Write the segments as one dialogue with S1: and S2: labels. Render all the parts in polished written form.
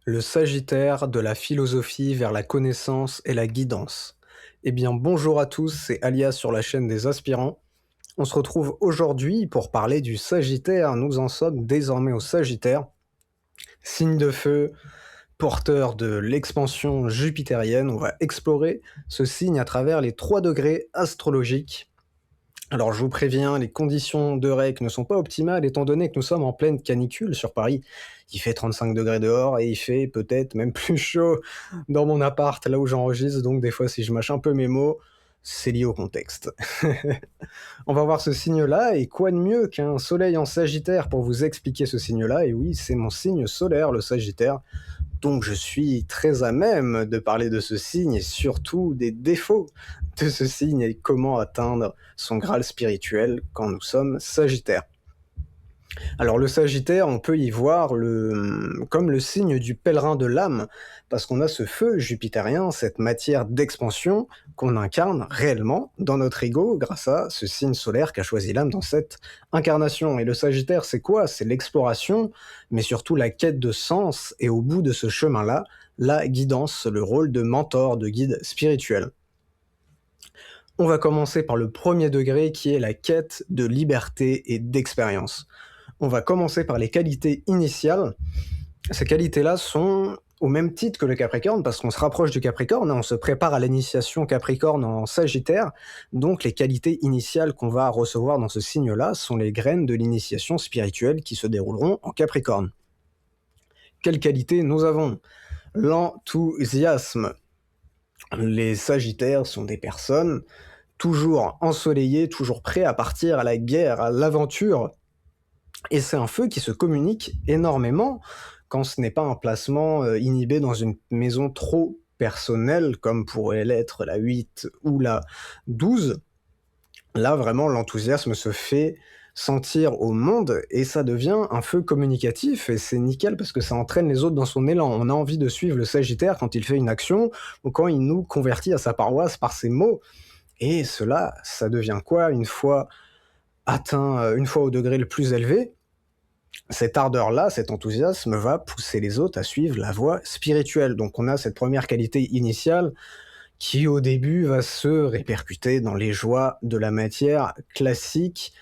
S1: Le Sagittaire de la philosophie vers la connaissance et la guidance. Eh bien, bonjour à tous, c'est Alias sur la chaîne des aspirants. On se retrouve aujourd'hui pour parler du Sagittaire. Nous en sommes désormais au Sagittaire, signe de feu, porteur de l'expansion jupitérienne. On va explorer ce signe à travers les 3 degrés astrologiques. Alors je vous préviens, les conditions de règne ne sont pas optimales étant donné que nous sommes en pleine canicule sur Paris. Il fait 35 degrés dehors et il fait peut-être même plus chaud dans mon appart, là où j'enregistre, donc des fois si je mâche un peu mes mots, c'est lié au contexte. On va voir ce signe-là, et quoi de mieux qu'un soleil en Sagittaire pour vous expliquer ce signe-là. Et oui, c'est mon signe solaire, le Sagittaire, donc je suis très à même de parler de ce signe et surtout des défauts de ce signe et comment atteindre son Graal spirituel quand nous sommes Sagittaires. Alors le Sagittaire, on peut y voir comme le signe du pèlerin de l'âme, parce qu'on a ce feu jupitérien, cette matière d'expansion qu'on incarne réellement dans notre ego grâce à ce signe solaire qu'a choisi l'âme dans cette incarnation. Et le Sagittaire, c'est quoi? C'est l'exploration, mais surtout la quête de sens, et au bout de ce chemin-là, la guidance, le rôle de mentor, de guide spirituel. On va commencer par le premier degré qui est la quête de liberté et d'expérience. On va commencer par les qualités initiales. Ces qualités-là sont au même titre que le Capricorne, parce qu'on se rapproche du Capricorne, hein, on se prépare à l'initiation Capricorne en Sagittaire, donc les qualités initiales qu'on va recevoir dans ce signe-là sont les graines de l'initiation spirituelle qui se dérouleront en Capricorne. Quelles qualités nous avons? L'enthousiasme. Les Sagittaires sont des personnes toujours ensoleillées, toujours prêts à partir à la guerre, à l'aventure, et c'est un feu qui se communique énormément quand ce n'est pas un placement inhibé dans une maison trop personnelle, comme pourrait l'être la 8 ou la 12. Là, vraiment, l'enthousiasme se fait sentir au monde et ça devient un feu communicatif, et c'est nickel parce que ça entraîne les autres dans son élan. On a envie de suivre le Sagittaire quand il fait une action ou quand il nous convertit à sa paroisse par ses mots. Et cela, ça devient quoi une fois atteint, une fois au degré le plus élevé? Cette ardeur-là, cet enthousiasme va pousser les autres à suivre la voie spirituelle. Donc on a cette première qualité initiale qui au début va se répercuter dans les joies de la matière classique.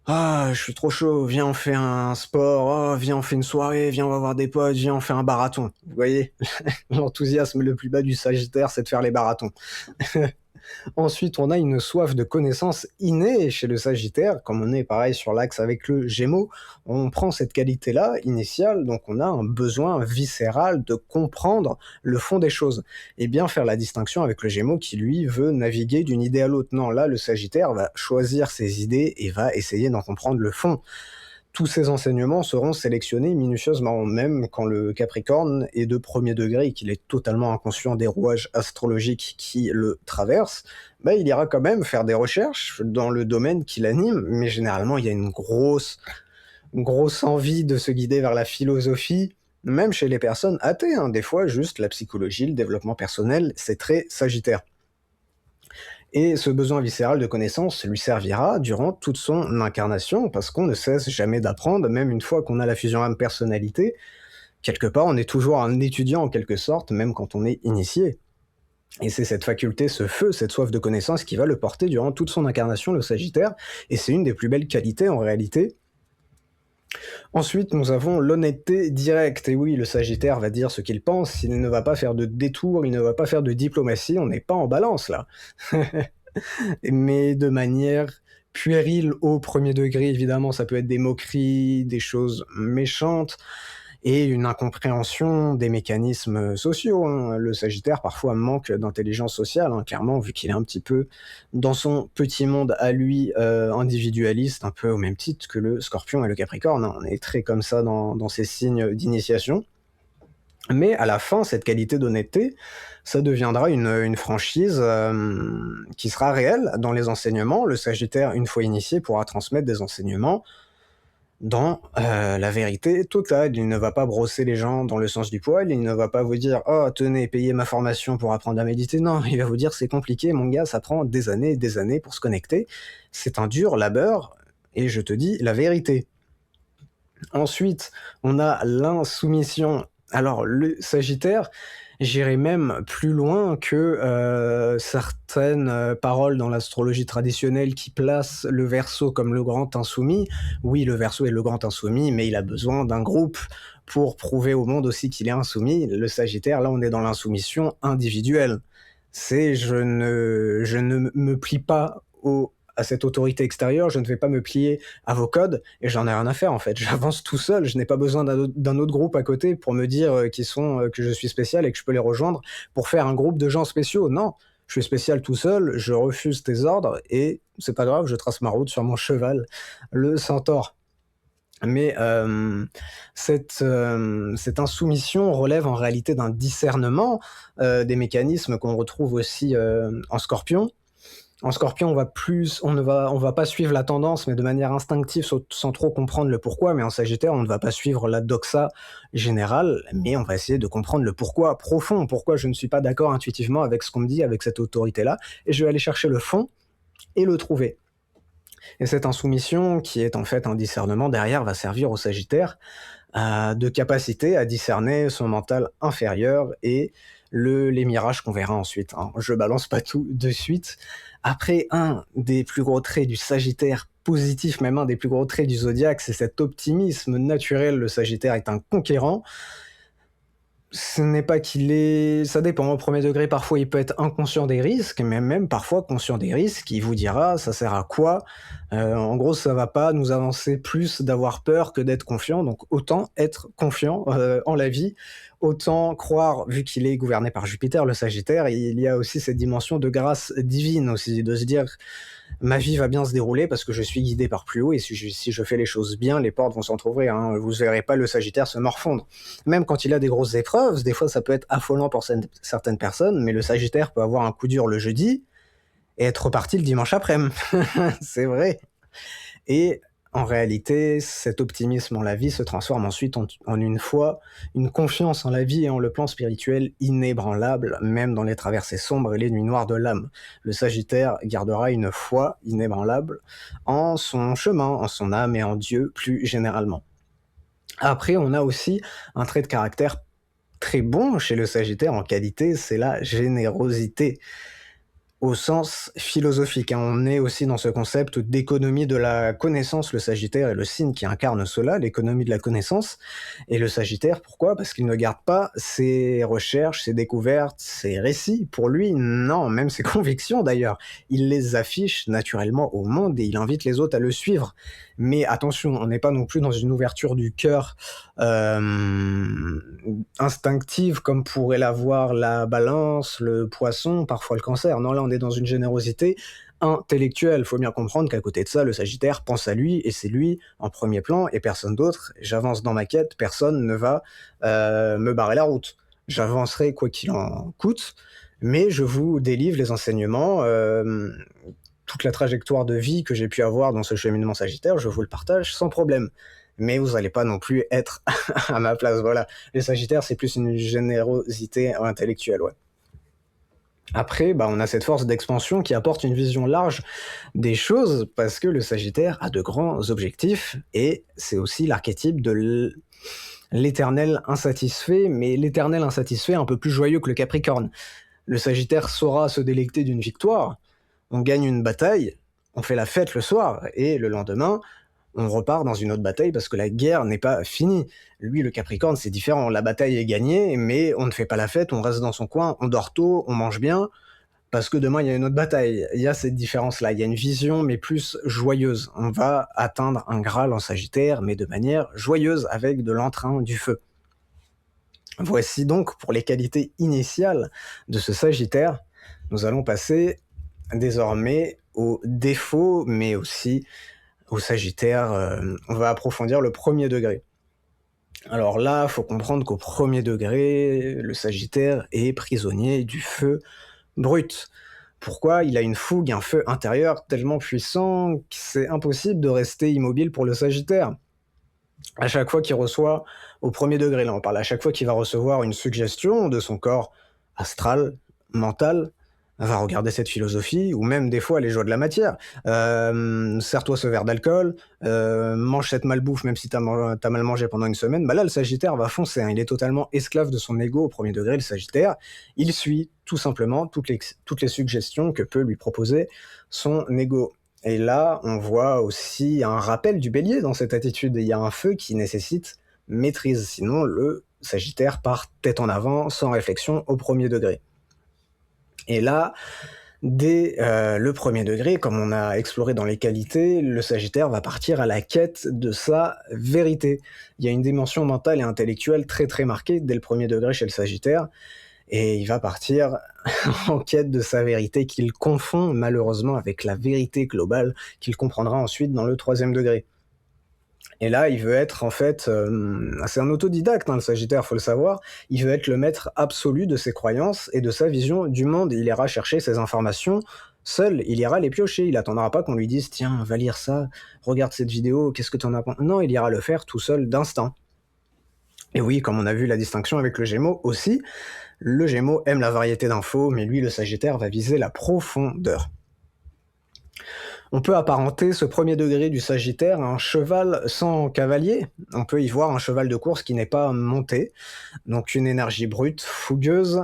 S1: Ah, je suis trop chaud, viens on fait un sport, oh, viens on fait une soirée, viens on va voir des potes, viens on fait un marathon. Vous voyez, l'enthousiasme le plus bas du Sagittaire, c'est de faire les marathons. Ensuite, on a une soif de connaissance innée chez le Sagittaire, comme on est pareil sur l'axe avec le Gémeaux, on prend cette qualité-là, initiale, donc on a un besoin viscéral de comprendre le fond des choses, et bien faire la distinction avec le Gémeaux qui, lui, veut naviguer d'une idée à l'autre. Non, là, le Sagittaire va choisir ses idées et va essayer d'en comprendre le fond. Tous ces enseignements seront sélectionnés minutieusement, même quand le Capricorne est de premier degré et qu'il est totalement inconscient des rouages astrologiques qui le traversent, bah, il ira quand même faire des recherches dans le domaine qui l'anime, mais généralement il y a une grosse envie de se guider vers la philosophie, même chez les personnes athées, hein. Des fois, juste la psychologie, le développement personnel, c'est très Sagittaire. Et ce besoin viscéral de connaissance lui servira durant toute son incarnation, parce qu'on ne cesse jamais d'apprendre, même une fois qu'on a la fusion âme-personnalité. Quelque part, on est toujours un étudiant en quelque sorte, même quand on est initié. Et c'est cette faculté, ce feu, cette soif de connaissance qui va le porter durant toute son incarnation, le Sagittaire, et c'est une des plus belles qualités en réalité. Ensuite, nous avons l'honnêteté directe. Et oui, le Sagittaire va dire ce qu'il pense, il ne va pas faire de détour, il ne va pas faire de diplomatie, on n'est pas en balance là. Mais de manière puérile au premier degré, évidemment, ça peut être des moqueries, des choses méchantes et une incompréhension des mécanismes sociaux, hein. Le Sagittaire, parfois, manque d'intelligence sociale, hein, clairement, vu qu'il est un petit peu dans son petit monde à lui, individualiste, un peu au même titre que le Scorpion et le Capricorne, hein. On est très comme ça dans ces signes d'initiation. Mais à la fin, cette qualité d'honnêteté, ça deviendra une franchise qui sera réelle dans les enseignements. Le Sagittaire, une fois initié, pourra transmettre des enseignements dans la vérité totale. Il ne va pas brosser les gens dans le sens du poil, il ne va pas vous dire «Oh tenez, payez ma formation pour apprendre à méditer». Non, il va vous dire «C'est compliqué mon gars, ça prend des années et des années pour se connecter. C'est un dur labeur et je te dis la vérité». Ensuite, on a l'insoumission. Alors le Sagittaire, j'irais même plus loin que, certaines, paroles dans l'astrologie traditionnelle qui placent le Verseau comme le grand insoumis. Oui, le Verseau est le grand insoumis, mais il a besoin d'un groupe pour prouver au monde aussi qu'il est insoumis. Le Sagittaire, là, on est dans l'insoumission individuelle. C'est je ne me plie pas au à cette autorité extérieure, je ne vais pas me plier à vos codes et j'en ai rien à faire en fait. J'avance tout seul, je n'ai pas besoin d'un autre groupe à côté pour me dire que je suis spécial et que je peux les rejoindre pour faire un groupe de gens spéciaux. Non, je suis spécial tout seul, je refuse tes ordres et c'est pas grave, je trace ma route sur mon cheval, le centaure. Mais cette insoumission relève en réalité d'un discernement, des mécanismes qu'on retrouve aussi en scorpion. En Scorpion, on va pas suivre la tendance, mais de manière instinctive, sans trop comprendre le pourquoi. Mais en Sagittaire, on ne va pas suivre la doxa générale, mais on va essayer de comprendre le pourquoi profond, pourquoi je ne suis pas d'accord intuitivement avec ce qu'on me dit, avec cette autorité-là, et je vais aller chercher le fond et le trouver. Et cette insoumission, qui est en fait un discernement derrière, va servir au Sagittaire de capacité à discerner son mental inférieur et les mirages qu'on verra ensuite, hein. Je balance pas tout de suite. Après, un des plus gros traits du Sagittaire positif, même un des plus gros traits du zodiaque, c'est cet optimisme naturel. Le Sagittaire est un conquérant. Ce n'est pas qu'il est ça dépend, au premier degré, parfois il peut être inconscient des risques, mais même parfois conscient des risques, il vous dira: «Ça sert à quoi?» En gros, ça va pas nous avancer plus d'avoir peur que d'être confiant, donc autant être confiant, en la vie, autant croire, vu qu'il est gouverné par Jupiter, le Sagittaire, il y a aussi cette dimension de grâce divine aussi, de se dire: ma vie va bien se dérouler parce que je suis guidé par plus haut et si je fais les choses bien, les portes vont s'entrouvrir, hein. Vous verrez pas le Sagittaire se morfondre. Même quand il a des grosses épreuves, des fois ça peut être affolant pour certaines personnes, mais le Sagittaire peut avoir un coup dur le jeudi et être reparti le dimanche après-midi. C'est vrai. Et en réalité, cet optimisme en la vie se transforme ensuite en une foi, une confiance en la vie et en le plan spirituel inébranlable, même dans les traversées sombres et les nuits noires de l'âme. Le Sagittaire gardera une foi inébranlable en son chemin, en son âme et en Dieu plus généralement. Après, on a aussi un trait de caractère très bon chez le Sagittaire en qualité, c'est la générosité. Au sens philosophique, hein, on est aussi dans ce concept d'économie de la connaissance. Le Sagittaire est le signe qui incarne cela, l'économie de la connaissance. Et le Sagittaire, pourquoi? Parce qu'il ne garde pas ses recherches, ses découvertes, ses récits pour lui, non, même ses convictions d'ailleurs. Il les affiche naturellement au monde et il invite les autres à le suivre. Mais attention, on n'est pas non plus dans une ouverture du cœur instinctive comme pourrait l'avoir la balance, le poisson, parfois le cancer. Non, là on est dans une générosité intellectuelle. Faut bien comprendre qu'à côté de ça, le Sagittaire pense à lui et c'est lui en premier plan et personne d'autre. J'avance dans ma quête, personne ne va me barrer la route. J'avancerai quoi qu'il en coûte, mais je vous délivre les enseignements, toute la trajectoire de vie que j'ai pu avoir dans ce cheminement Sagittaire, je vous le partage sans problème. Mais vous n'allez pas non plus être à ma place, voilà. Les Sagittaires, c'est plus une générosité intellectuelle, ouais. Après, bah, on a cette force d'expansion qui apporte une vision large des choses parce que le Sagittaire a de grands objectifs et c'est aussi l'archétype de l'éternel insatisfait, mais l'éternel insatisfait un peu plus joyeux que le Capricorne. Le Sagittaire saura se délecter d'une victoire, on gagne une bataille, on fait la fête le soir, et le lendemain, on repart dans une autre bataille parce que la guerre n'est pas finie. Lui, le Capricorne, c'est différent. La bataille est gagnée, mais on ne fait pas la fête, on reste dans son coin, on dort tôt, on mange bien, parce que demain, il y a une autre bataille. Il y a cette différence-là. Il y a une vision, mais plus joyeuse. On va atteindre un Graal en Sagittaire, mais de manière joyeuse, avec de l'entrain, du feu. Voici donc pour les qualités initiales de ce Sagittaire. Nous allons passer désormais aux défauts, mais aussi au Sagittaire. On va approfondir le premier degré. Alors là, il faut comprendre qu'au premier degré, le Sagittaire est prisonnier du feu brut. Pourquoi? Il a une fougue, un feu intérieur tellement puissant que c'est impossible de rester immobile pour le Sagittaire. À chaque fois qu'il reçoit, au premier degré là on parle, à chaque fois qu'il va recevoir une suggestion de son corps astral, mental, va regarder cette philosophie, ou même des fois les joies de la matière. Sers-toi ce verre d'alcool, mange cette malbouffe même si t'as mal mangé pendant une semaine. Bah là, le Sagittaire va foncer, hein. Il est totalement esclave de son ego au premier degré, le Sagittaire. Il suit tout simplement toutes les suggestions que peut lui proposer son ego. Et là, on voit aussi un rappel du Bélier dans cette attitude. Il y a un feu qui nécessite maîtrise, sinon le Sagittaire part tête en avant, sans réflexion, au premier degré. Et là, dès le premier degré, comme on a exploré dans les qualités, le Sagittaire va partir à la quête de sa vérité. Il y a une dimension mentale et intellectuelle très très marquée dès le premier degré chez le Sagittaire, et il va partir en quête de sa vérité qu'il confond malheureusement avec la vérité globale qu'il comprendra ensuite dans le troisième degré. Et là, il veut être en fait, c'est un autodidacte, hein, le Sagittaire, faut le savoir. Il veut être le maître absolu de ses croyances et de sa vision du monde. Il ira chercher ses informations seul, il ira les piocher. Il attendra pas qu'on lui dise: «Tiens, va lire ça, regarde cette vidéo, qu'est-ce que tu en as pen» non, il ira le faire tout seul d'instinct. Et oui, comme on a vu la distinction avec le Gémeaux aussi, le Gémeaux aime la variété d'infos, mais lui, le Sagittaire, va viser la profondeur. On peut apparenter ce premier degré du Sagittaire à un cheval sans cavalier. On peut y voir un cheval de course qui n'est pas monté, donc une énergie brute, fougueuse,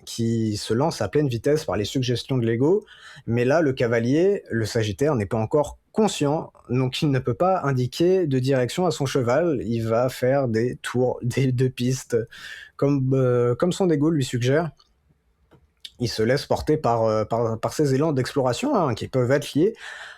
S1: qui se lance à pleine vitesse par les suggestions de l'ego. Mais là, le cavalier, le Sagittaire, n'est pas encore conscient, donc il ne peut pas indiquer de direction à son cheval. Il va faire des tours, des deux pistes, comme son ego lui suggère. Il se laisse porter par ces élans d'exploration, hein, qui peuvent être liés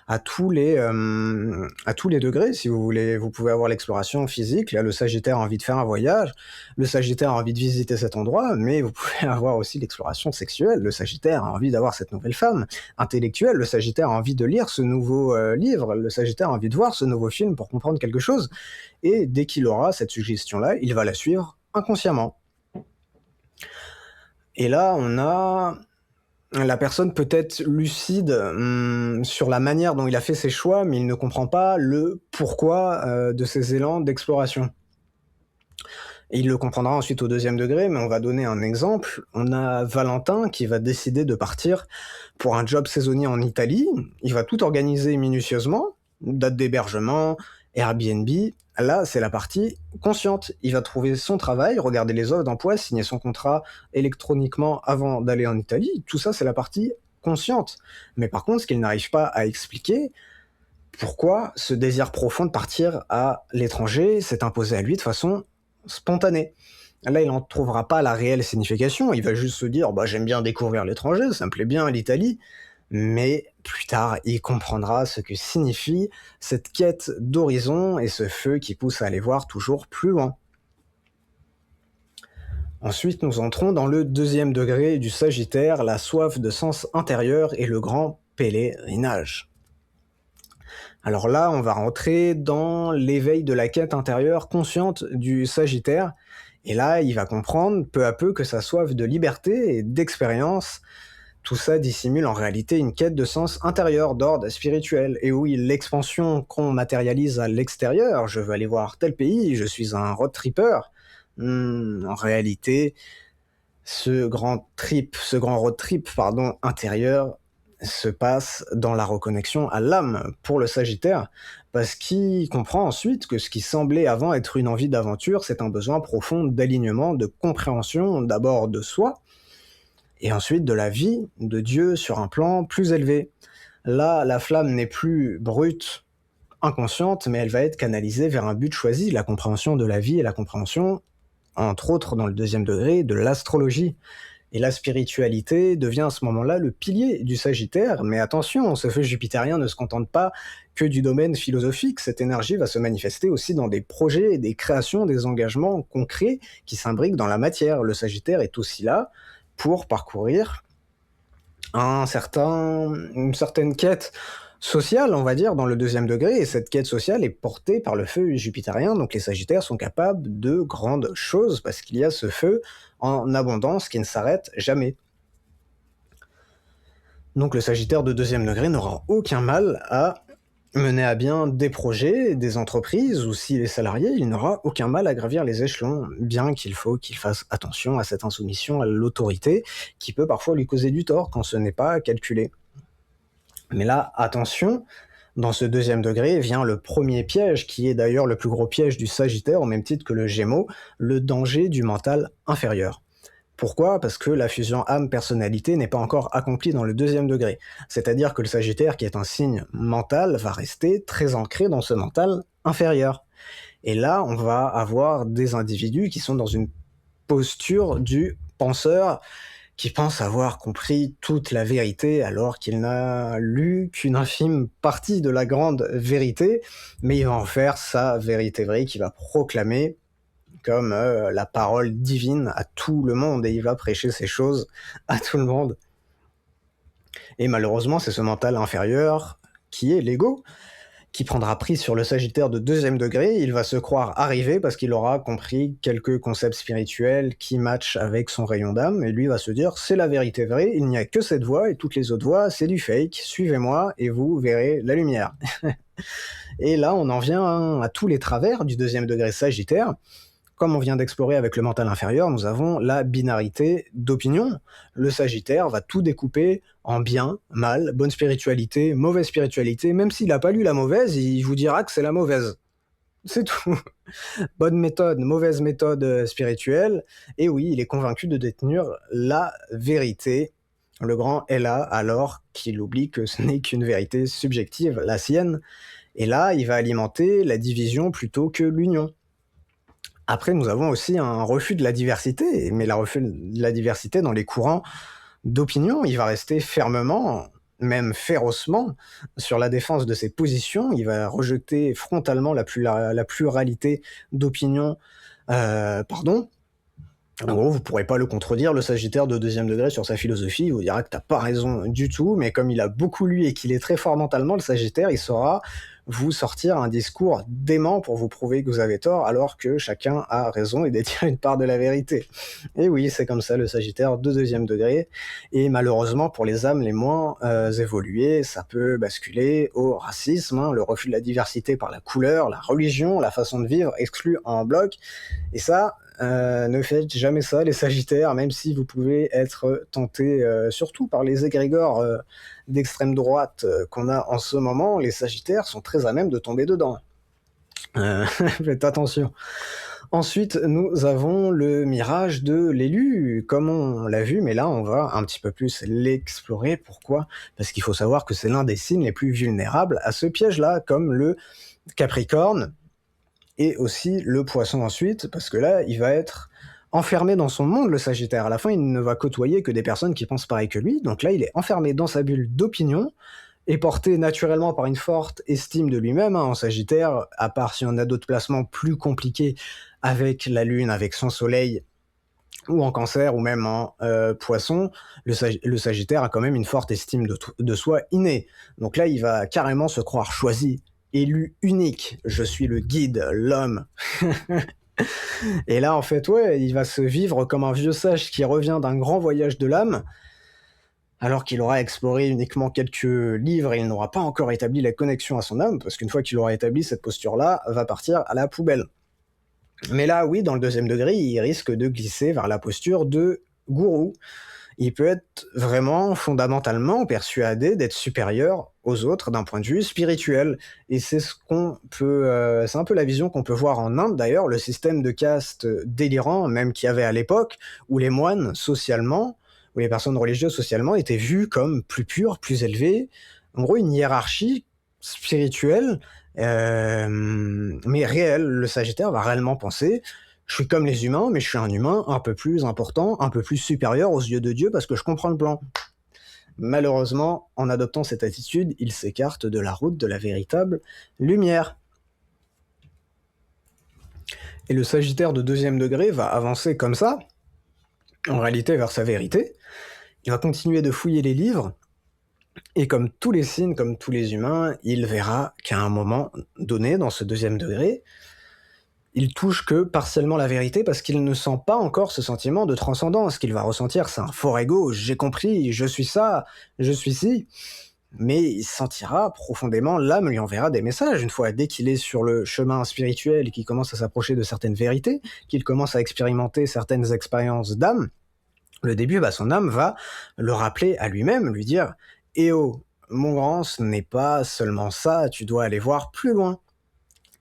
S1: à tous les degrés. Si vous voulez, vous pouvez avoir l'exploration physique. Là, le Sagittaire a envie de faire un voyage, le Sagittaire a envie de visiter cet endroit, mais vous pouvez avoir aussi l'exploration sexuelle. Le Sagittaire a envie d'avoir cette nouvelle femme. Intellectuelle, le Sagittaire a envie de lire ce nouveau livre, le Sagittaire a envie de voir ce nouveau film pour comprendre quelque chose. Et dès qu'il aura cette suggestion-là, il va la suivre inconsciemment. Et là, on a la personne peut-être lucide sur la manière dont il a fait ses choix, mais il ne comprend pas le pourquoi de ces élans d'exploration. Et il le comprendra ensuite au deuxième degré, mais on va donner un exemple. On a Valentin qui va décider de partir pour un job saisonnier en Italie. Il va tout organiser minutieusement, date d'hébergement, Airbnb. Là, c'est la partie consciente. Il va trouver son travail, regarder les offres d'emploi, signer son contrat électroniquement avant d'aller en Italie. Tout ça, c'est la partie consciente. Mais par contre, ce qu'il n'arrive pas à expliquer, pourquoi ce désir profond de partir à l'étranger s'est imposé à lui de façon spontanée. Là, il n'en trouvera pas la réelle signification, il va juste se dire: «Bah, j'aime bien découvrir l'étranger, ça me plaît bien l'Italie», mais plus tard, il comprendra ce que signifie cette quête d'horizon et ce feu qui pousse à aller voir toujours plus loin. Ensuite, nous entrons dans le deuxième degré du Sagittaire, la soif de sens intérieur et le grand pèlerinage. Alors là, on va rentrer dans l'éveil de la quête intérieure consciente du Sagittaire, et là, il va comprendre peu à peu que sa soif de liberté et d'expérience, tout ça dissimule en réalité une quête de sens intérieur, d'ordre spirituel. Et oui, l'expansion qu'on matérialise à l'extérieur, je veux aller voir tel pays, je suis un road tripper, en réalité, ce grand road trip, pardon, intérieur, se passe dans la reconnexion à l'âme pour le Sagittaire, parce qu'il comprend ensuite que ce qui semblait avant être une envie d'aventure, c'est un besoin profond d'alignement, de compréhension, d'abord de soi, et ensuite de la vie, de Dieu sur un plan plus élevé. Là, la flamme n'est plus brute, inconsciente, mais elle va être canalisée vers un but choisi, la compréhension de la vie et la compréhension, entre autres dans le deuxième degré, de l'astrologie. Et la spiritualité devient à ce moment-là le pilier du Sagittaire, mais attention, ce feu jupitérien ne se contente pas que du domaine philosophique, cette énergie va se manifester aussi dans des projets, des créations, des engagements concrets qui s'imbriquent dans la matière. Le Sagittaire est aussi là pour parcourir une certaine quête sociale, on va dire, dans le deuxième degré, et cette quête sociale est portée par le feu jupitérien, donc les Sagittaires sont capables de grandes choses, parce qu'il y a ce feu en abondance qui ne s'arrête jamais. Donc le Sagittaire de deuxième degré n'aura aucun mal à mener à bien des projets, des entreprises, ou s'il est salarié, il n'aura aucun mal à gravir les échelons, bien qu'il faut qu'il fasse attention à cette insoumission à l'autorité, qui peut parfois lui causer du tort quand ce n'est pas calculé. Mais là, attention, dans ce deuxième degré vient le premier piège, qui est d'ailleurs le plus gros piège du Sagittaire, au même titre que le Gémeaux, le danger du mental inférieur. Pourquoi? Parce que la fusion âme-personnalité n'est pas encore accomplie dans le deuxième degré. C'est-à-dire que le Sagittaire, qui est un signe mental, va rester très ancré dans ce mental inférieur. Et là, on va avoir des individus qui sont dans une posture du penseur, qui pense avoir compris toute la vérité alors qu'il n'a lu qu'une infime partie de la grande vérité, mais il va en faire sa vérité vraie qu'il va proclamer comme la parole divine à tout le monde, et il va prêcher ces choses à tout le monde. Et malheureusement, c'est ce mental inférieur qui est l'ego, qui prendra prise sur le Sagittaire de deuxième degré. Il va se croire arrivé parce qu'il aura compris quelques concepts spirituels qui matchent avec son rayon d'âme, et lui va se dire c'est la vérité vraie, il n'y a que cette voie et toutes les autres voies c'est du fake, suivez-moi et vous verrez la lumière. Et là on en vient à tous les travers du deuxième degré Sagittaire. Comme on vient d'explorer avec le mental inférieur, nous avons la binarité d'opinion. Le Sagittaire va tout découper en bien, mal, bonne spiritualité, mauvaise spiritualité. Même s'il n'a pas lu la mauvaise, il vous dira que c'est la mauvaise. C'est tout. Bonne méthode, mauvaise méthode spirituelle. Et oui, il est convaincu de détenir la vérité. Le grand est là, alors qu'il oublie que ce n'est qu'une vérité subjective, la sienne. Et là, il va alimenter la division plutôt que l'union. Après, nous avons aussi un refus de la diversité, mais le refus de la diversité dans les courants d'opinion, il va rester fermement, même férocement, sur la défense de ses positions. Il va rejeter frontalement la pluralité d'opinions. Pardon. En gros, vous pourrez pas le contredire, le Sagittaire de deuxième degré, sur sa philosophie. Il vous dira que t'as pas raison du tout, mais comme il a beaucoup lu et qu'il est très fort mentalement, le Sagittaire, il saura vous sortir un discours dément pour vous prouver que vous avez tort, alors que chacun a raison et détient une part de la vérité. Et oui, c'est comme ça le Sagittaire de deuxième degré. Et malheureusement, pour les âmes les moins évoluées, ça peut basculer au racisme, le refus de la diversité par la couleur, la religion, la façon de vivre, exclue en bloc. Et ça, ne faites jamais ça, les Sagittaires, même si vous pouvez être tenté, surtout par les égrégores d'extrême droite qu'on a en ce moment. Les Sagittaires sont très à même de tomber dedans. Faites attention. Ensuite, nous avons le mirage de l'élu, comme on l'a vu, mais là, on va un petit peu plus l'explorer. Pourquoi? Parce qu'il faut savoir que c'est l'un des signes les plus vulnérables à ce piège-là, comme le Capricorne, et aussi le Poisson ensuite, parce que là, il va être enfermé dans son monde, le Sagittaire. À la fin, il ne va côtoyer que des personnes qui pensent pareil que lui, donc là, il est enfermé dans sa bulle d'opinion, et porté naturellement par une forte estime de lui-même, en Sagittaire, à part si on a d'autres placements plus compliqués avec la Lune, avec son Soleil, ou en Cancer, ou même en Poisson, le Sagittaire a quand même une forte estime de soi innée. Donc là, il va carrément se croire choisi, élu unique. Je suis le guide, l'homme. Et là, en fait, ouais, il va se vivre comme un vieux sage qui revient d'un grand voyage de l'âme, alors qu'il aura exploré uniquement quelques livres et il n'aura pas encore établi la connexion à son âme, parce qu'une fois qu'il aura établi cette posture-là, va partir à la poubelle. Mais là, oui, dans le deuxième degré, il risque de glisser vers la posture de gourou. Il peut être vraiment fondamentalement persuadé d'être supérieur aux autres d'un point de vue spirituel. Et c'est ce qu'on peut, c'est un peu la vision qu'on peut voir en Inde d'ailleurs, le système de caste délirant, même qu'il y avait à l'époque, où les moines socialement, où les personnes religieuses socialement étaient vues comme plus pures, plus élevées. En gros, une hiérarchie spirituelle, mais réelle. Le Sagittaire va réellement penser je suis comme les humains, mais je suis un humain un peu plus important, un peu plus supérieur aux yeux de Dieu parce que je comprends le plan. Malheureusement, en adoptant cette attitude, il s'écarte de la route de la véritable lumière. Et le Sagittaire de deuxième degré va avancer comme ça, en réalité vers sa vérité. Il va continuer de fouiller les livres, et comme tous les signes, comme tous les humains, il verra qu'à un moment donné, dans ce deuxième degré, il touche que partiellement la vérité parce qu'il ne sent pas encore ce sentiment de transcendance. Ce qu'il va ressentir, c'est un fort ego. J'ai compris, je suis ça, je suis ci. mais il sentira profondément, l'âme lui enverra des messages une fois, dès qu'il est sur le chemin spirituel et qu'il commence à s'approcher de certaines vérités, qu'il commence à expérimenter certaines expériences d'âme, le début, son âme va le rappeler à lui-même, lui dire: «Eh oh, mon grand, ce n'est pas seulement ça, tu dois aller voir plus loin».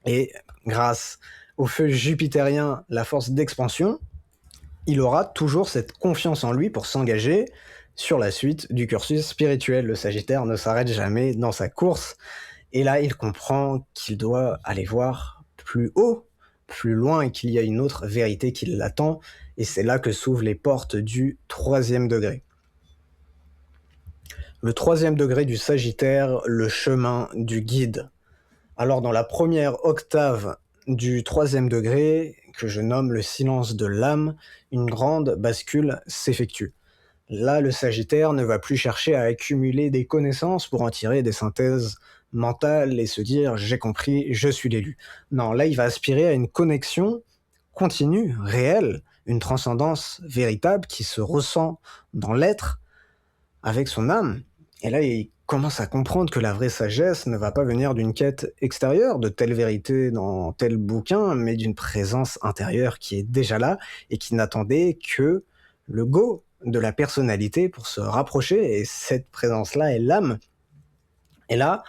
S1: Et grâce au feu jupitérien, la force d'expansion, il aura toujours cette confiance en lui pour s'engager sur la suite du cursus spirituel. Le Sagittaire ne s'arrête jamais dans sa course, et là, il comprend qu'il doit aller voir plus haut, plus loin, et qu'il y a une autre vérité qui l'attend, et c'est là que s'ouvrent les portes du troisième degré. Le troisième degré du Sagittaire, le chemin du guide. Alors, dans la première octave du troisième degré, que je nomme le silence de l'âme, une grande bascule s'effectue. Là, le Sagittaire ne va plus chercher à accumuler des connaissances pour en tirer des synthèses mentales et se dire: j'ai compris, je suis l'élu. Non, là, il va aspirer à une connexion continue, réelle, une transcendance véritable qui se ressent dans l'être avec son âme. Et là, il commence à comprendre que la vraie sagesse ne va pas venir d'une quête extérieure, de telle vérité dans tel bouquin, mais d'une présence intérieure qui est déjà là et qui n'attendait que le go de la personnalité pour se rapprocher, et cette présence-là est l'âme. Et là,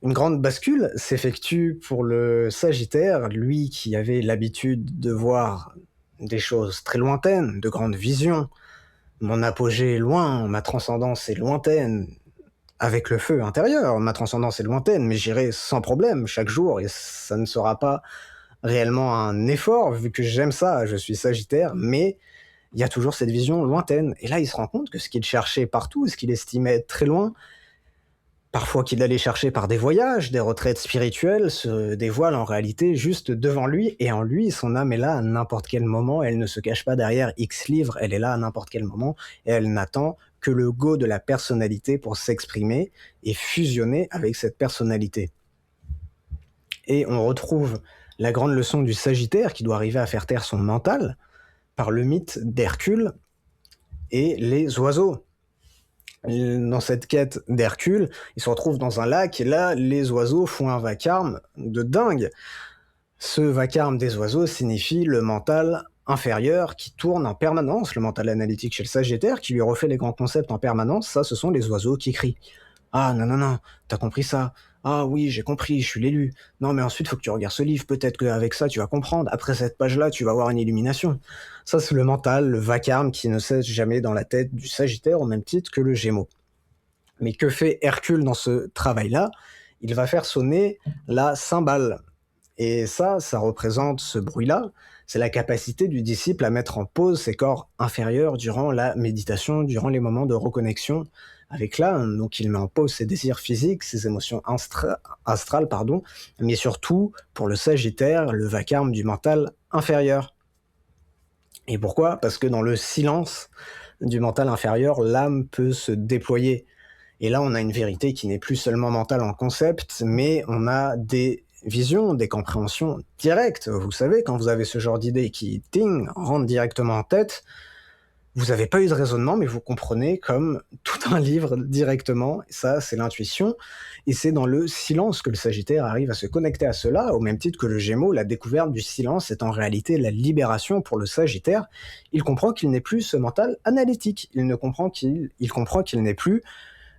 S1: une grande bascule s'effectue pour le Sagittaire, lui qui avait l'habitude de voir des choses très lointaines, de grandes visions. Mon apogée est loin, ma transcendance est lointaine, avec le feu intérieur, ma transcendance est lointaine, mais j'irai sans problème chaque jour, et ça ne sera pas réellement un effort, vu que j'aime ça, je suis Sagittaire, mais il y a toujours cette vision lointaine. Et là, il se rend compte que ce qu'il cherchait partout, ce qu'il estimait très loin, parfois qu'il allait chercher par des voyages, des retraites spirituelles, se dévoile en réalité juste devant lui, et en lui, son âme est là à n'importe quel moment, elle ne se cache pas derrière X livres, elle est là à n'importe quel moment, et elle n'attend que le go de la personnalité pour s'exprimer et fusionner avec cette personnalité. Et on retrouve la grande leçon du Sagittaire qui doit arriver à faire taire son mental par le mythe d'Hercule et les oiseaux. Dans cette quête d'Hercule, il se retrouve dans un lac, et là, les oiseaux font un vacarme de dingue. Ce vacarme des oiseaux signifie le mental inférieur qui tourne en permanence, le mental analytique chez le Sagittaire, qui lui refait les grands concepts en permanence. Ça, ce sont les oiseaux qui crient: «Ah non, non, non, t'as compris ça? Ah oui, j'ai compris, je suis l'élu. Non, mais ensuite, faut que tu regardes ce livre, peut-être qu'avec ça, tu vas comprendre. Après cette page-là, tu vas avoir une illumination». Ça, c'est le mental, le vacarme qui ne cesse jamais dans la tête du Sagittaire, au même titre que le Gémeaux. Mais que fait Hercule dans ce travail-là? Il va faire sonner la cymbale. Et ça représente ce bruit-là, c'est la capacité du disciple à mettre en pause ses corps inférieurs durant la méditation, durant les moments de reconnexion avec l'âme. Donc il met en pause ses désirs physiques, ses émotions astrales, pardon, mais surtout, pour le Sagittaire, le vacarme du mental inférieur. Et pourquoi? Parce que dans le silence du mental inférieur, l'âme peut se déployer. Et là, on a une vérité qui n'est plus seulement mentale en concept, mais on a des visions, des compréhensions directes. Vous savez, quand vous avez ce genre d'idée qui, ting, rentre directement en tête, vous n'avez pas eu de raisonnement, mais vous comprenez comme tout un livre directement. Ça, c'est l'intuition. Et c'est dans le silence que le Sagittaire arrive à se connecter à cela, au même titre que le Gémeaux, la découverte du silence est en réalité la libération pour le Sagittaire. Il comprend qu'il n'est plus ce mental analytique. Il comprend qu'il n'est plus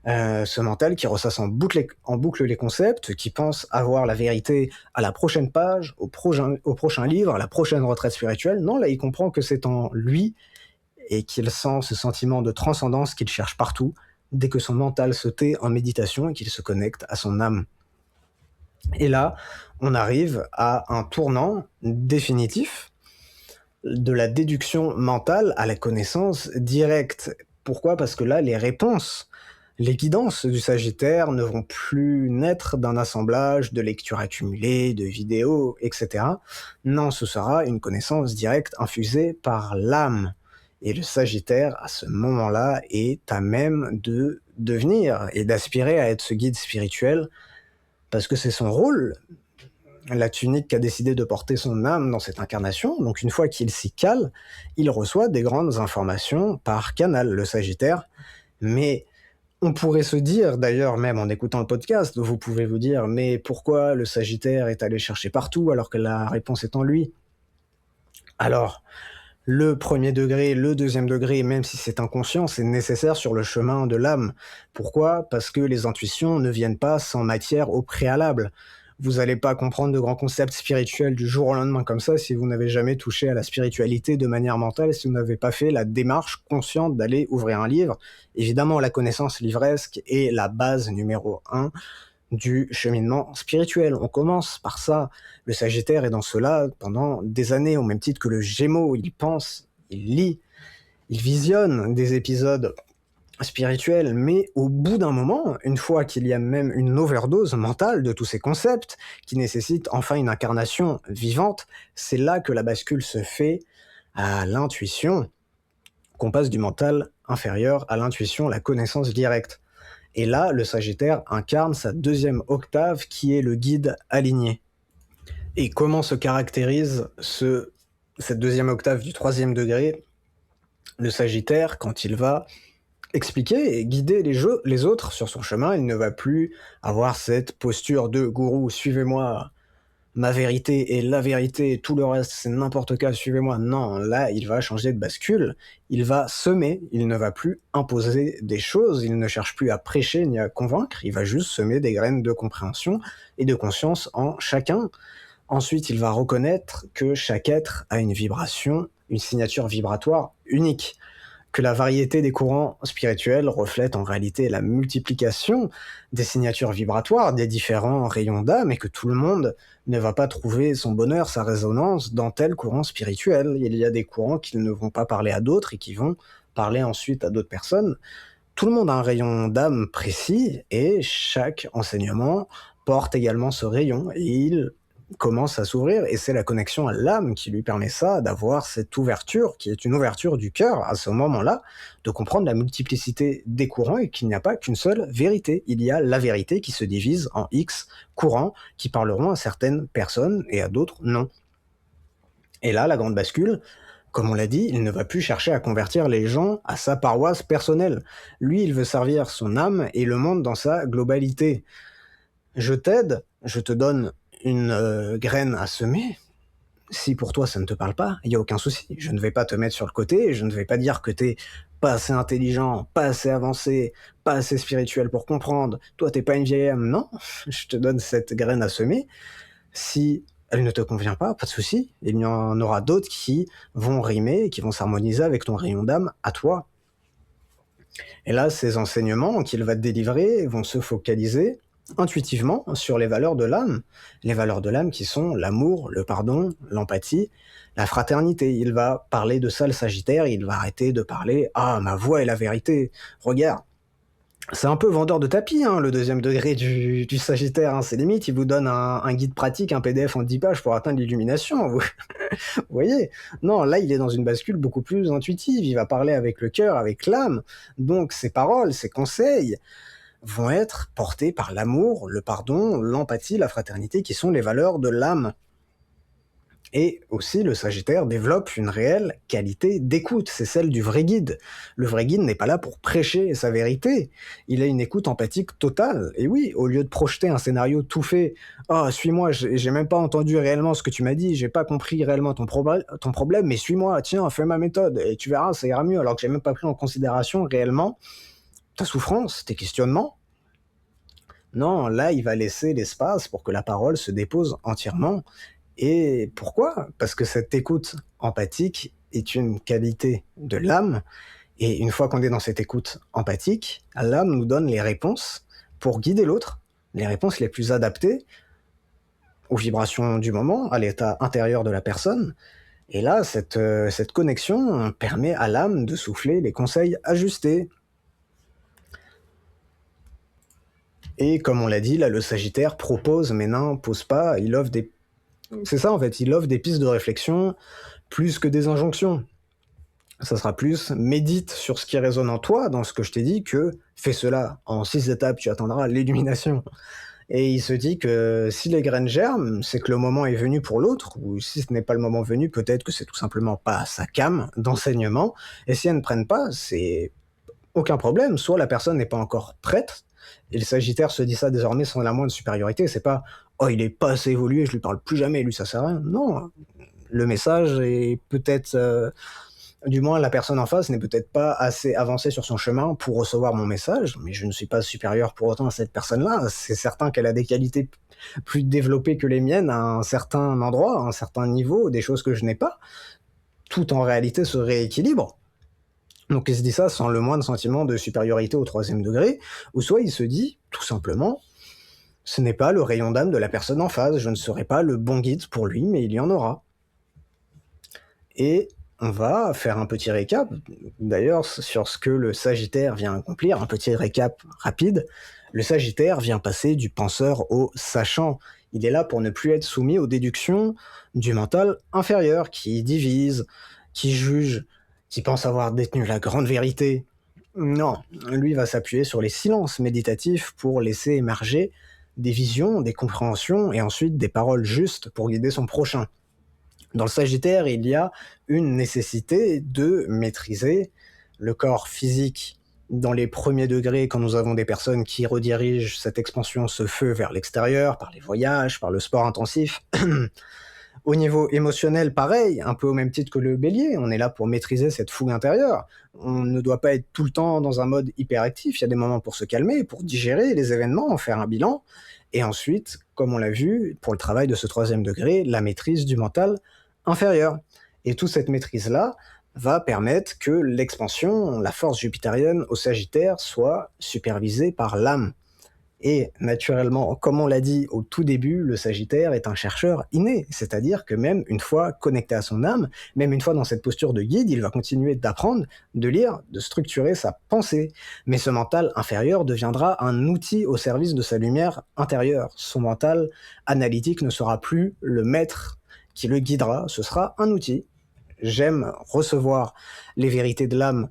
S1: ce mental qui ressasse en boucle les concepts, qui pense avoir la vérité à la prochaine page, au prochain livre, à la prochaine retraite spirituelle. Non, là, il comprend que c'est en lui, et qu'il sent ce sentiment de transcendance qu'il cherche partout, dès que son mental se tait en méditation et qu'il se connecte à son âme. Et là, on arrive à un tournant définitif de la déduction mentale à la connaissance directe. Pourquoi? Parce que là, les guidances du Sagittaire ne vont plus naître d'un assemblage de lectures accumulées, de vidéos, etc. Non, ce sera une connaissance directe infusée par l'âme. Et le Sagittaire, à ce moment-là, est à même de devenir et d'aspirer à être ce guide spirituel, parce que c'est son rôle, la tunique qu'a décidé de porter son âme dans cette incarnation. Donc une fois qu'il s'y cale, il reçoit des grandes informations par canal, le Sagittaire, mais On pourrait se dire, d'ailleurs, même en écoutant le podcast, vous pouvez vous dire: «Mais pourquoi le Sagittaire est allé chercher partout alors que la réponse est en lui?» Alors, le premier degré, le deuxième degré, même si c'est inconscient, c'est nécessaire sur le chemin de l'âme. Pourquoi? Parce que les intuitions ne viennent pas sans matière au préalable. Vous allez pas comprendre de grands concepts spirituels du jour au lendemain comme ça si vous n'avez jamais touché à la spiritualité de manière mentale, si vous n'avez pas fait la démarche consciente d'aller ouvrir un livre. Évidemment, la connaissance livresque est la base numéro un du cheminement spirituel. On commence par ça. Le Sagittaire est dans cela pendant des années, au même titre que le Gémeaux. Il pense, il lit, il visionne des épisodes spirituels, mais au bout d'un moment, une fois qu'il y a même une overdose mentale de tous ces concepts, qui nécessitent enfin une incarnation vivante, c'est là que la bascule se fait à l'intuition, qu'on passe du mental inférieur à l'intuition, la connaissance directe. Et là, le Sagittaire incarne sa deuxième octave qui est le guide aligné. Et comment se caractérise cette deuxième octave du troisième degré? Le Sagittaire, quand il va expliquer et guider les autres sur son chemin, il ne va plus avoir cette posture de gourou, suivez-moi, ma vérité est la vérité, tout le reste c'est n'importe quoi, suivez-moi. Non, là, il va changer de bascule, il va semer, il ne va plus imposer des choses, il ne cherche plus à prêcher ni à convaincre, il va juste semer des graines de compréhension et de conscience en chacun. Ensuite, il va reconnaître que chaque être a une vibration, une signature vibratoire unique, que la variété des courants spirituels reflète en réalité la multiplication des signatures vibratoires des différents rayons d'âme et que tout le monde ne va pas trouver son bonheur, sa résonance dans tel courant spirituel. Il y a des courants qui ne vont pas parler à d'autres et qui vont parler ensuite à d'autres personnes. Tout le monde a un rayon d'âme précis et chaque enseignement porte également ce rayon et il commence à s'ouvrir et c'est la connexion à l'âme qui lui permet ça, d'avoir cette ouverture qui est une ouverture du cœur à ce moment-là, de comprendre la multiplicité des courants et qu'il n'y a pas qu'une seule vérité. Il y a la vérité qui se divise en X courants qui parleront à certaines personnes et à d'autres non. Et là, la grande bascule, comme on l'a dit, il ne va plus chercher à convertir les gens à sa paroisse personnelle. Lui, il veut servir son âme et le monde dans sa globalité. Je t'aide, je te donne une graine à semer. Si pour toi ça ne te parle pas, il n'y a aucun souci. Je ne vais pas te mettre sur le côté, je ne vais pas dire que t'es pas assez intelligent, pas assez avancé, pas assez spirituel pour comprendre. Toi, t'es pas une vieille âme. Non, je te donne cette graine à semer. Si elle ne te convient pas de souci. Il y en aura d'autres qui vont rimer, qui vont s'harmoniser avec ton rayon d'âme à toi. Et là, ces enseignements qu'il va te délivrer vont se focaliser intuitivement sur les valeurs de l'âme qui sont l'amour, le pardon, l'empathie, la fraternité. Il va parler de ça le Sagittaire, il va arrêter de parler «Ah, ma voix est la vérité, regarde». C'est un peu vendeur de tapis, hein, le deuxième degré du Sagittaire, hein. C'est limite, il vous donne un guide pratique, un PDF en 10 pages pour atteindre l'illumination. Vous voyez? Non, là, il est dans une bascule beaucoup plus intuitive. Il va parler avec le cœur, avec l'âme. Donc, ses paroles, ses conseils vont être portés par l'amour, le pardon, l'empathie, la fraternité, qui sont les valeurs de l'âme. Et aussi, le Sagittaire développe une réelle qualité d'écoute, c'est celle du vrai guide. Le vrai guide n'est pas là pour prêcher sa vérité, il a une écoute empathique totale. Et oui, au lieu de projeter un scénario tout fait, «Ah, suis-moi, j'ai même pas entendu réellement ce que tu m'as dit, j'ai pas compris réellement ton problème, mais suis-moi, tiens, fais ma méthode, et tu verras, ça ira mieux», alors que j'ai même pas pris en considération réellement ta souffrance, tes questionnements. Non, là, il va laisser l'espace pour que la parole se dépose entièrement. Et pourquoi? Parce que cette écoute empathique est une qualité de l'âme, et une fois qu'on est dans cette écoute empathique, l'âme nous donne les réponses pour guider l'autre, les réponses les plus adaptées aux vibrations du moment, à l'état intérieur de la personne. Et là, cette connexion permet à l'âme de souffler les conseils ajustés. Et comme on l'a dit, là, le Sagittaire propose mais n'impose pas, il offre des... C'est ça en fait, il offre des pistes de réflexion plus que des injonctions. Ça sera plus médite sur ce qui résonne en toi, dans ce que je t'ai dit, que fais cela, en 6 étapes tu atteindras l'illumination. Et il se dit que si les graines germent, c'est que le moment est venu pour l'autre, ou si ce n'est pas le moment venu, peut-être que c'est tout simplement pas sa came d'enseignement, et si elles ne prennent pas, c'est aucun problème, soit la personne n'est pas encore prête, et le Sagittaire se dit ça désormais sans la moindre supériorité, c'est pas: «Oh il est pas assez évolué, je lui parle plus jamais, lui ça sert à rien». Non, le message est peut-être, du moins la personne en face n'est peut-être pas assez avancée sur son chemin pour recevoir mon message, mais je ne suis pas supérieur pour autant à cette personne-là. C'est certain qu'elle a des qualités plus développées que les miennes à un certain endroit, à un certain niveau, des choses que je n'ai pas. Tout en réalité se rééquilibre. Donc il se dit ça sans le moindre sentiment de supériorité au troisième degré, ou soit il se dit, tout simplement, ce n'est pas le rayon d'âme de la personne en face, je ne serai pas le bon guide pour lui, mais il y en aura. Et on va faire un petit récap, d'ailleurs, sur ce que le Sagittaire vient accomplir, un petit récap rapide. Le Sagittaire vient passer du penseur au sachant. Il est là pour ne plus être soumis aux déductions du mental inférieur, qui divise, qui juge, qui pense avoir détenu la grande vérité. Non, lui va s'appuyer sur les silences méditatifs pour laisser émerger des visions, des compréhensions et ensuite des paroles justes pour guider son prochain. Dans le Sagittaire, il y a une nécessité de maîtriser le corps physique dans les premiers degrés, quand nous avons des personnes qui redirigent cette expansion, ce feu vers l'extérieur, par les voyages, par le sport intensif. Au niveau émotionnel, pareil, un peu au même titre que le Bélier, on est là pour maîtriser cette fougue intérieure. On ne doit pas être tout le temps dans un mode hyperactif, il y a des moments pour se calmer, pour digérer les événements, en faire un bilan, et ensuite, comme on l'a vu, pour le travail de ce troisième degré, la maîtrise du mental inférieur. Et toute cette maîtrise-là va permettre que l'expansion, la force jupitérienne au Sagittaire soit supervisée par l'âme. Et naturellement, comme on l'a dit au tout début, le Sagittaire est un chercheur inné, c'est-à-dire que même une fois connecté à son âme, même une fois dans cette posture de guide, il va continuer d'apprendre, de lire, de structurer sa pensée. Mais ce mental inférieur deviendra un outil au service de sa lumière intérieure. Son mental analytique ne sera plus le maître qui le guidera, ce sera un outil. J'aime recevoir les vérités de l'âme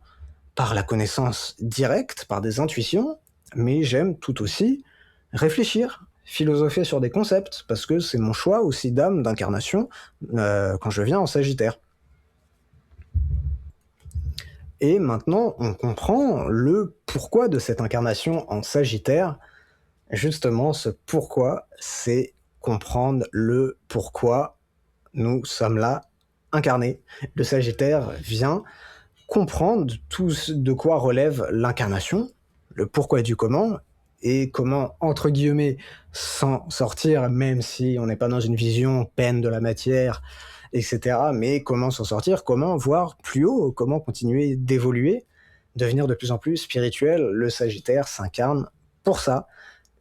S1: par la connaissance directe, par des intuitions, mais j'aime tout aussi réfléchir, philosopher sur des concepts, parce que c'est mon choix aussi d'âme, d'incarnation, quand je viens en Sagittaire. Et maintenant, on comprend le pourquoi de cette incarnation en Sagittaire. Justement, ce pourquoi, c'est comprendre le pourquoi nous sommes là, incarnés. Le Sagittaire vient comprendre tout de quoi relève l'incarnation, le pourquoi du comment, et comment, entre guillemets, s'en sortir, même si on n'est pas dans une vision peine de la matière, etc., mais comment s'en sortir, comment voir plus haut, comment continuer d'évoluer, devenir de plus en plus spirituel. Le Sagittaire s'incarne pour ça,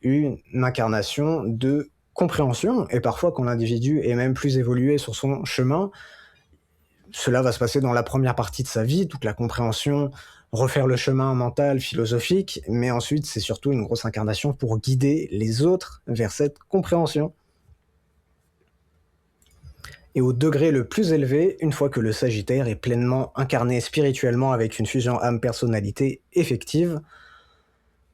S1: une incarnation de compréhension, et parfois quand l'individu est même plus évolué sur son chemin, cela va se passer dans la première partie de sa vie, toute la compréhension, refaire le chemin mental, philosophique, mais ensuite c'est surtout une grosse incarnation pour guider les autres vers cette compréhension. Et au degré le plus élevé, une fois que le Sagittaire est pleinement incarné spirituellement avec une fusion âme-personnalité effective,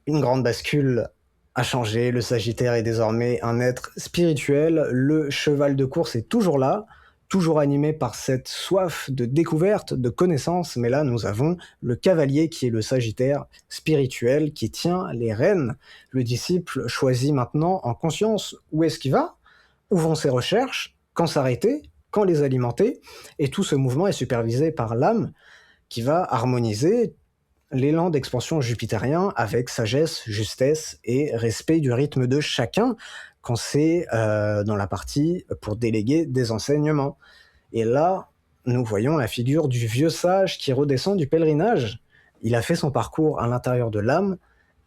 S1: une grande bascule a changé, le Sagittaire est désormais un être spirituel, le cheval de course est toujours là, toujours animé par cette soif de découverte, de connaissance, mais là nous avons le cavalier qui est le Sagittaire spirituel qui tient les rênes. Le disciple choisit maintenant en conscience où est-ce qu'il va, où vont ses recherches, quand s'arrêter, quand les alimenter, et tout ce mouvement est supervisé par l'âme qui va harmoniser l'élan d'expansion jupitérien avec sagesse, justesse et respect du rythme de chacun quand c'est dans la partie pour déléguer des enseignements. Et là, nous voyons la figure du vieux sage qui redescend du pèlerinage. Il a fait son parcours à l'intérieur de l'âme,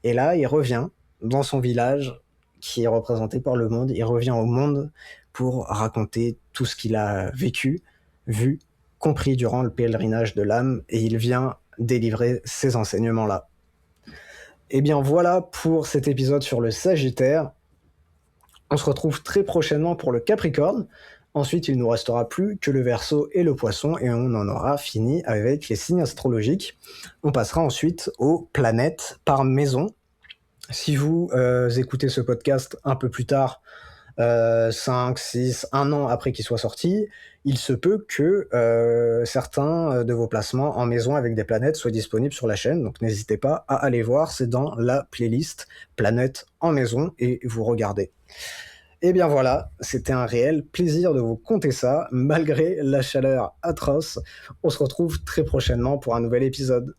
S1: et là, il revient dans son village qui est représenté par le monde. Il revient au monde pour raconter tout ce qu'il a vécu, vu, compris durant le pèlerinage de l'âme, et il vient délivrer ces enseignements-là. Et bien voilà pour cet épisode sur le Sagittaire. On se retrouve très prochainement pour le Capricorne. Ensuite, il ne nous restera plus que le Verseau et le Poisson, et on en aura fini avec les signes astrologiques. On passera ensuite aux planètes par maison. Si vous écoutez ce podcast un peu plus tard, 5, 6, 1 an après qu'il soit sorti, il se peut que certains de vos placements en maison avec des planètes soient disponibles sur la chaîne. Donc n'hésitez pas à aller voir, c'est dans la playlist Planètes en maison et vous regardez. Et bien voilà, c'était un réel plaisir de vous conter ça, malgré la chaleur atroce. On se retrouve très prochainement pour un nouvel épisode.